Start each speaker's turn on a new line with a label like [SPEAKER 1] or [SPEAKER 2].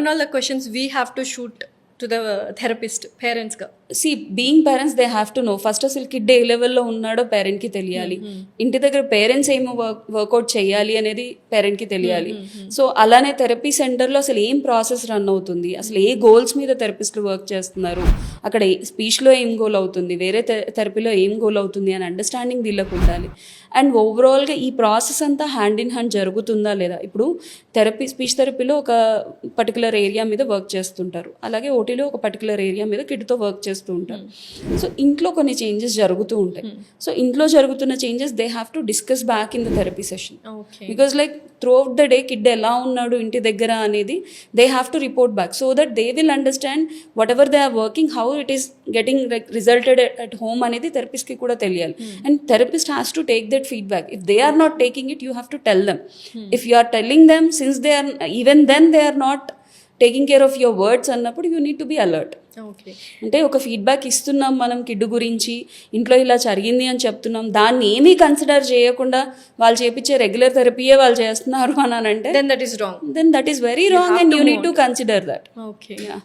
[SPEAKER 1] and all the questions we have to shoot to the therapist, parents ga.
[SPEAKER 2] See, being parents, they have to know first అసలు kid ఏ లెవెల్లో ఉన్నాడో పేరెంట్కి తెలియాలి. ఇంటి దగ్గర parents ఏమో work out చేయాలి అనేది పేరెంట్కి తెలియాలి. సో అలానే థెరపీ సెంటర్లో అసలు ఏం ప్రాసెస్ రన్ అవుతుంది, అసలు ఏ గోల్స్ మీద థెరపిస్టులు వర్క్ చేస్తున్నారు, అక్కడ స్పీచ్లో ఏం గోల్ అవుతుంది, వేరే థెరపీలో ఏం గోల్ అవుతుంది అని అండర్స్టాండింగ్ వీళ్ళకు ఉండాలి. అండ్ ఓవరాల్గా ఈ ప్రాసెస్ అంతా హ్యాండ్ ఇన్ హ్యాండ్ జరుగుతుందా లేదా. ఇప్పుడు స్పీచ్ థెరపీలో ఒక పర్టికులర్ ఏరియా మీద వర్క్ చేస్తుంటారు, అలాగే ఓటీలో ఒక పర్టికులర్ ఏరియా మీద కిడ్తో వర్క్ చేస్తూ ఉంటారు. సో ఇంట్లో కొన్ని చేంజెస్ జరుగుతూ ఉంటాయి. సో ఇంట్లో జరుగుతున్న changes they have to discuss back in the therapy session. Because like throughout the day kid ఎలా ఉన్నాడు ఇంటి దగ్గర అనేది they have to report back so that they will understand whatever they are working how it is getting resulted at home అనేది థెరపిస్ట్కి కూడా తెలియాలి. And therapist has to take that feedback. If they are not taking it, you have to tell them. If you are telling them, since they are, even then they are not taking care of your words అన్నప్పుడు you need to be alert. అంటే ఒక feedback ఇస్తున్నాం మనం kid గురించి, ఇంట్లో ఇలా జరిగింది అని చెప్తున్నాం, దాన్ని ఏమీ కన్సిడర్ చేయకుండా వాళ్ళు చేపించే రెగ్యులర్ థెరపీయే వాళ్ళు చేస్తున్నారు అని అంటే
[SPEAKER 1] then that is wrong.
[SPEAKER 2] Then that is very wrong and you need to consider that.
[SPEAKER 1] Okay.
[SPEAKER 2] Yeah.